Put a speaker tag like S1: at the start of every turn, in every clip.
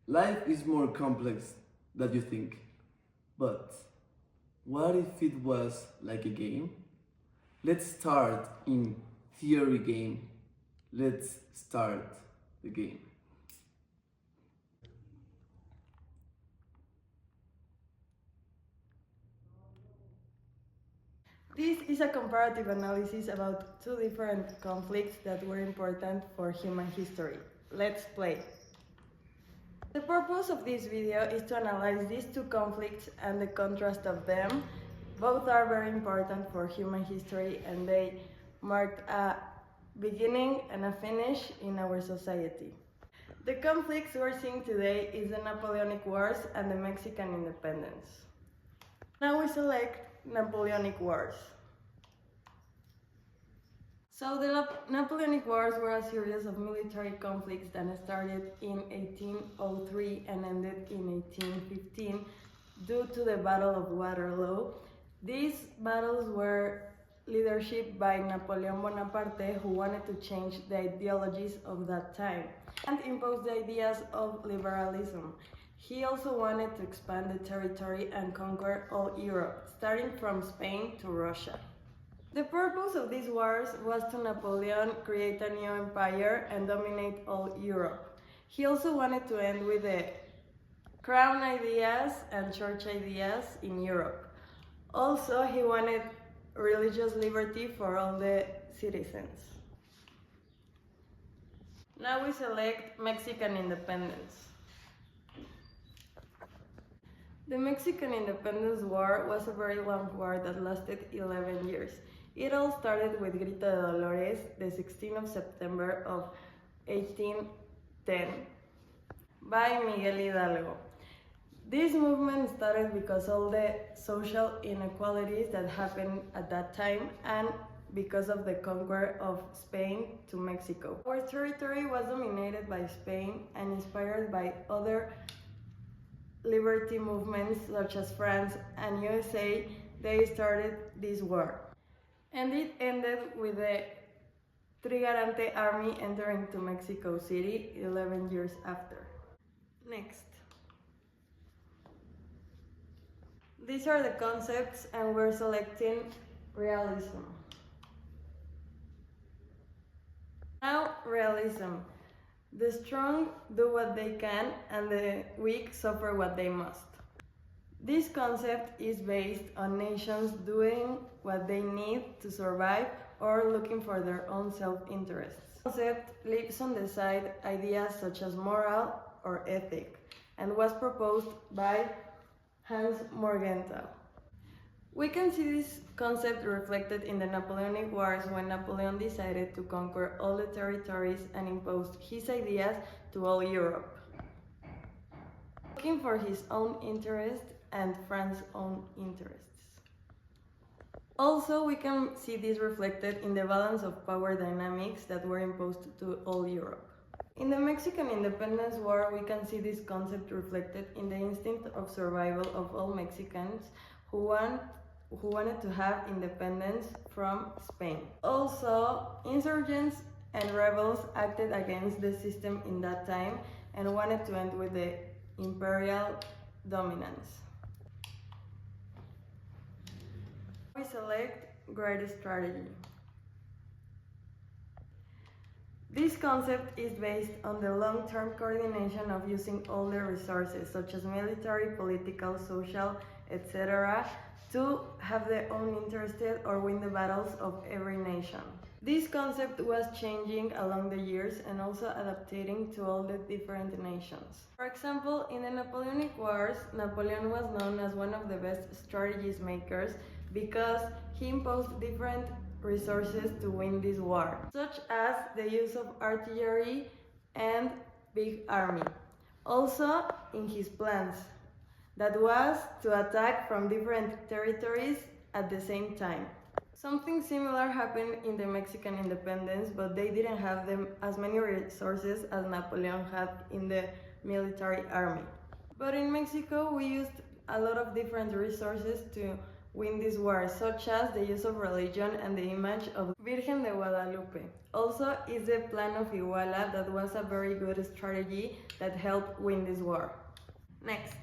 S1: Life is more complex than you think. But what if it was like a game? Let's start in theory game. Let's start the game.
S2: This is a comparative analysis about two different conflicts that were important for human history. Let's play. The purpose of this video is to analyze these two conflicts and the contrast of them. Both are very important for human history and they marked a beginning and a finish in our society. The conflicts we're seeing today is the Napoleonic Wars and the Mexican independence. Now we select Napoleonic Wars. So the Napoleonic Wars were a series of military conflicts that started in 1803 and ended in 1815 due to the Battle of Waterloo. These battles were leadership by Napoleon Bonaparte, who wanted to change the ideologies of that time and impose the ideas of liberalism. He also wanted to expand the territory and conquer all Europe, starting from Spain to Russia. The purpose of these wars was to Napoleon create a new empire and dominate all Europe. He also wanted to end with the crown ideas and church ideas in Europe. Also, he wanted religious liberty for all the citizens. Now we select Mexican independence. The Mexican Independence War was a very long war that lasted 11 years. It all started with Grito de Dolores, the 16th of September of 1810, by Miguel Hidalgo. This movement started because all the social inequalities that happened at that time and because of the conquer of Spain to Mexico. Our territory was dominated by Spain and inspired by other liberty movements such as France and USA. They started this war. And it ended with the Trigarante army entering to Mexico City 11 years after. Next. These are the concepts and we're selecting realism. Now, realism. The strong do what they can and the weak suffer what they must. This concept is based on nations doing what they need to survive or looking for their own self-interests. This concept leaves on the side ideas such as moral or ethic and was proposed by Hans Morgenthau. We can see this concept reflected in the Napoleonic Wars when Napoleon decided to conquer all the territories and imposed his ideas to all Europe, looking for his own interest and France's own interests. Also, we can see this reflected in the balance of power dynamics that were imposed to all Europe. In the Mexican Independence War, we can see this concept reflected in the instinct of survival of all Mexicans who wanted to have independence from Spain. Also, insurgents and rebels acted against the system in that time and wanted to end with the imperial dominance. We select great strategy. This concept is based on the long-term coordination of using all the resources, such as military, political, social, etc., to have their own interested or win the battles of every nation. This concept was changing along the years and also adapting to all the different nations. For example, in the Napoleonic Wars, Napoleon was known as one of the best strategies makers because he imposed different resources to win this war, such as the use of artillery and big army. Also in his plans, that was to attack from different territories at the same time. Something similar happened in the Mexican independence, but they didn't have as many resources as Napoleon had in the military army. But in Mexico, we used a lot of different resources to win this war, such as the use of religion and the image of Virgen de Guadalupe. Also is the Plan of Iguala that was a very good strategy that helped win this war. Next.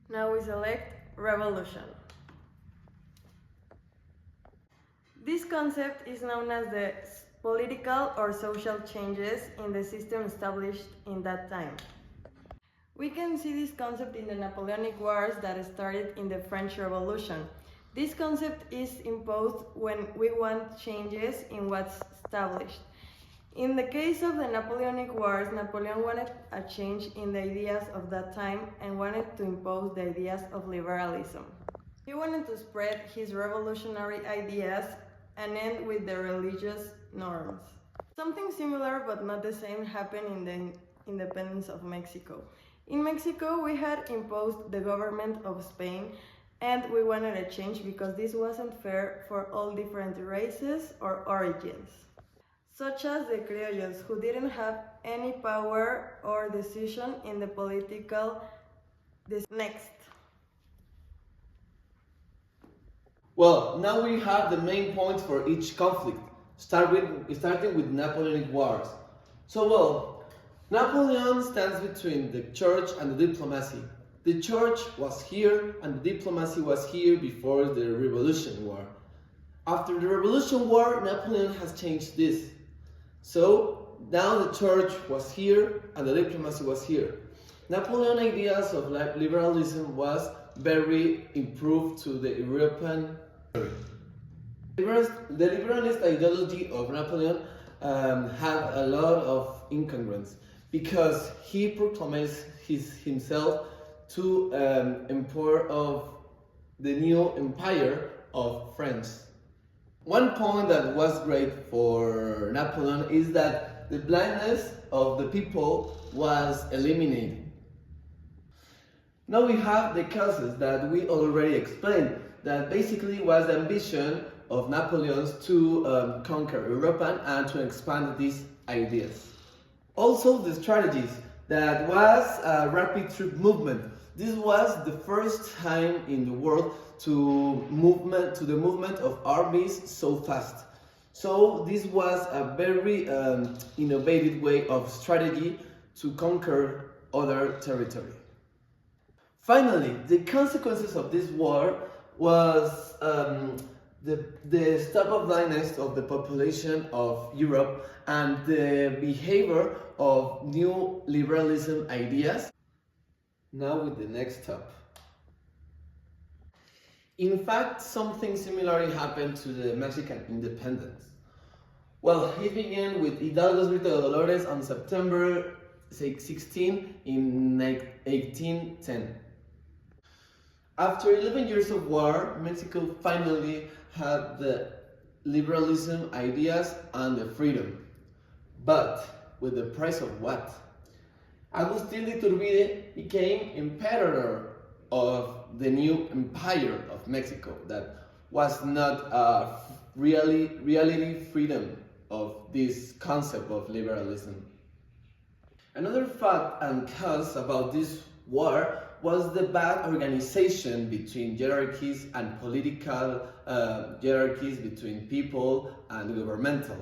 S2: Now we select revolution. This concept is known as the political or social changes in the system established in that time. We can see this concept in the Napoleonic Wars that started in the French Revolution. This concept is imposed when we want changes in what's established. In the case of the Napoleonic Wars, Napoleon wanted a change in the ideas of that time and wanted to impose the ideas of liberalism. He wanted to spread his revolutionary ideas and end with the religious norms. Something similar but not the same happened in the independence of Mexico. In Mexico, we had imposed the government of Spain and we wanted a change because this wasn't fair for all different races or origins, such as the criollos, who didn't have any power or decision in the political. Next.
S1: Well, now we have the main points for each conflict, starting with Napoleonic Wars. So, Napoleon stands between the church and the diplomacy. The church was here and the diplomacy was here before the Revolution War. After the Revolution War, Napoleon has changed this. So, now the church was here and the diplomacy was here. Napoleon's ideas of liberalism was very improved to the European. The liberalist ideology of Napoleon had a lot of incongruence because he proclaims himself to emperor of the new empire of France. One point that was great for Napoleon is that the blindness of the people was eliminated. Now we have the causes that we already explained, that basically was the ambition of Napoleon to conquer Europe and to expand these ideas. Also the strategies, that was a rapid troop movement. This was the first time in the world to the movement of armies so fast. So this was a very innovative way of strategy to conquer other territory. Finally, the consequences of this war was the stop of blindness of the population of Europe and the behavior of new liberalism ideas. Now with the next step. In fact, something similar happened to the Mexican independence. Well, it began with Hidalgo's Grito de Dolores on September 16 in 1810. After 11 years of war, Mexico finally had the liberalism ideas and the freedom. But with the price of what? Agustín de Iturbide became emperor of the new empire of Mexico that was not a reality freedom of this concept of liberalism. Another fact and cause about this war was the bad organization between hierarchies and political hierarchies between people and governmental.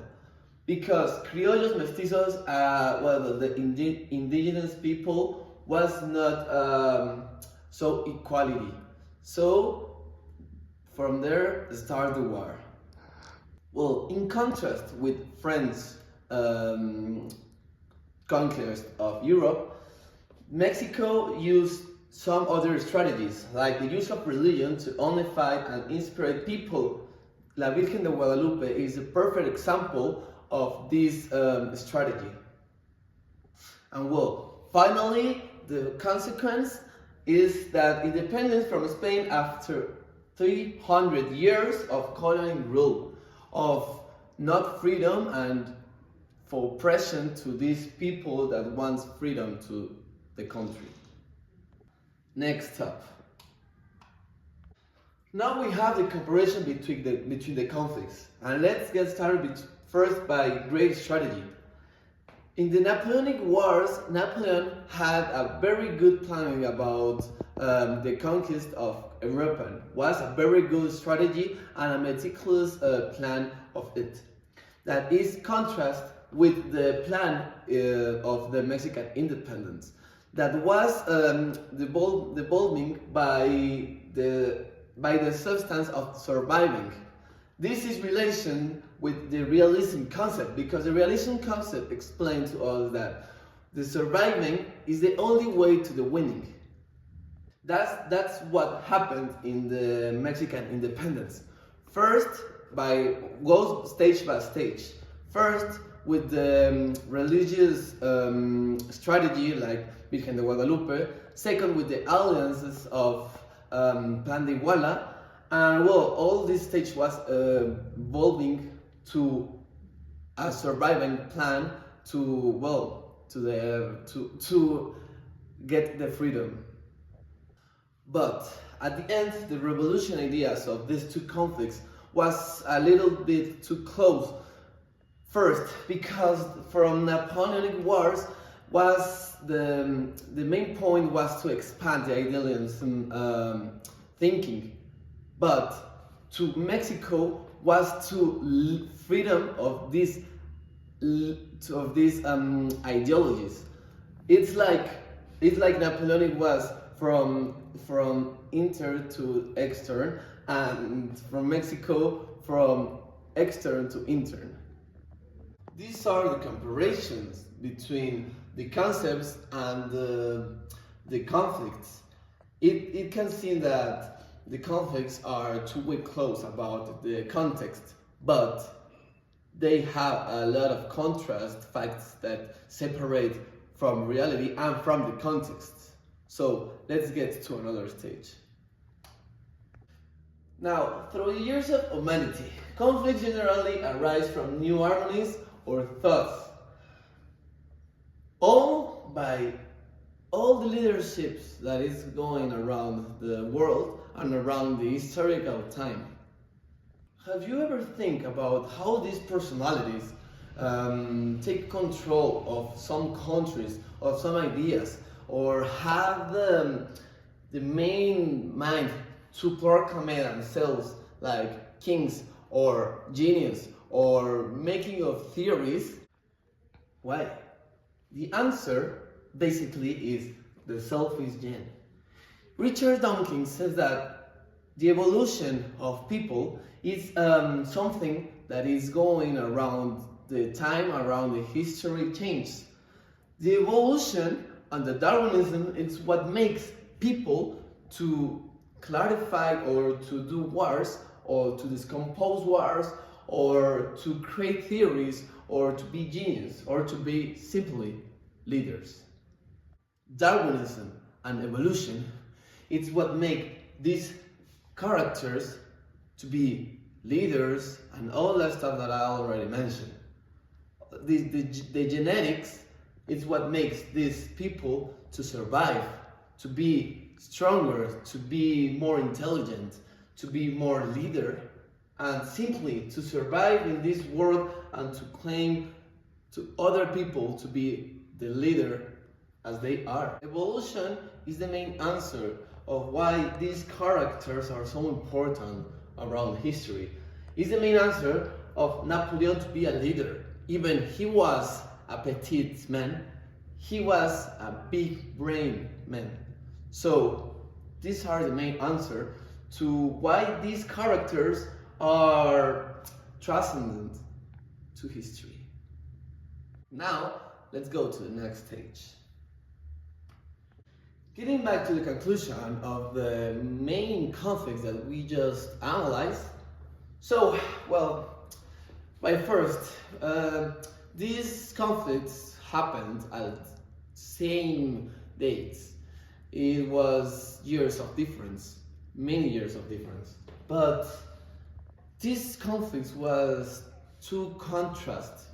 S1: Because criollos mestizos, the indigenous people was not so equality. So from there started the war. Well, in contrast with French conquest of Europe, Mexico used some other strategies, like the use of religion to unify and inspire people. La Virgen de Guadalupe is a perfect example of this strategy. And well, finally, the consequence is that independence from Spain after 300 years of colonial rule, of not freedom and for oppression to these people that wants freedom to the country. Next up. Now we have the comparison between the conflicts, and let's get started first by great strategy. In the Napoleonic Wars, Napoleon had a very good planning about the conquest of Europe. Was a very good strategy and a meticulous plan of it. That is contrast with the plan of the Mexican independence. That was devolving by the substance of surviving. This is relation with the realism concept, because the realism concept explains to us that the surviving is the only way to the winning. That's what happened in the Mexican independence. First, goes stage by stage. First, with the religious strategy like Virgen de Guadalupe. Second, with the alliances of Plan de Iguala. And well, all this stage was evolving to a surviving plan to get the freedom. But at the end, the revolution ideas of these two conflicts was a little bit too close. First, because from Napoleonic Wars was the main point was to expand the idealism thinking, but to Mexico was to freedom of these ideologies. It's like Napoleonic was from intern to extern, and from Mexico from extern to intern. These are the comparisons between the concepts and the conflicts. It can seem that the conflicts are too close about the context, but they have a lot of contrast facts that separate from reality and from the context. So let's get to another stage. Now, through the years of humanity, conflicts generally arise from new harmonies or thoughts. All the leaderships that is going around the world and around the historical time. Have you ever think about how these personalities take control of some countries, of some ideas, or have the main mind to proclaim themselves like kings or genius or making of theories? Why? The answer basically is the selfish gene. Richard Dawkins says that the evolution of people is something that is going around the time, around the history changes. The evolution and the Darwinism is what makes people to clarify or to do wars or to discompose wars or to create theories or to be genius or to be simply leaders. Darwinism and evolution, it's what make these characters to be leaders and all that stuff that I already mentioned. The genetics is what makes these people to survive, to be stronger, to be more intelligent, to be more leader, and simply to survive in this world and to claim to other people to be the leader as they are. Evolution is the main answer of why these characters are so important around history. It's the main answer of Napoleon to be a leader. Even he was a petite man, he was a big brain man. So these are the main answer to why these characters are transcendent to history. Now, let's go to the next stage. Getting back to the conclusion of the main conflicts that we just analyzed. So, well, by first, these conflicts happened at same dates. It was years of difference, many years of difference. But these conflicts was to contrast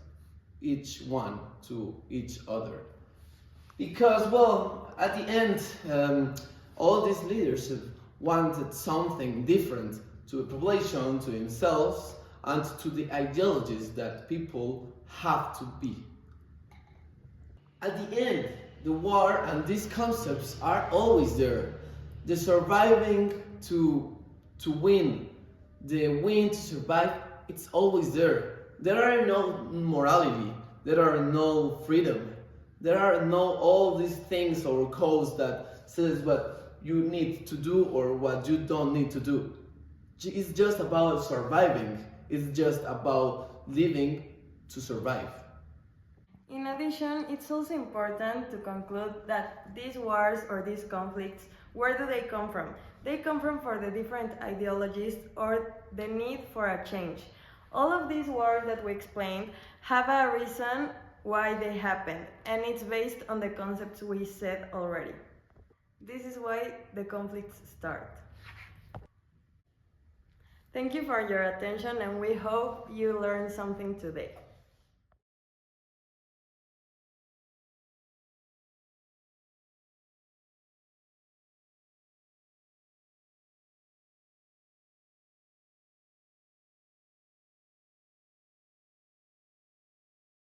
S1: each one to each other. Because, well, at the end, all these leadership wanted something different to the population, to themselves, and to the ideologies that people have to be.
S3: At the end, the war and these concepts are always there. The surviving to win, the win to survive, it's always there. There are no morality, there are no freedom, there are no all these things or codes that says what you need to do or what you don't need to do. It's just about surviving. It's just about living to survive.
S2: In addition, it's also important to conclude that these wars or these conflicts, where do they come from? They come from for the different ideologies or the need for a change. All of these wars that we explained have a reason why they happen, and it's based on the concepts we said already. This is why the conflicts start. Thank you for your attention, and we hope you learned something today.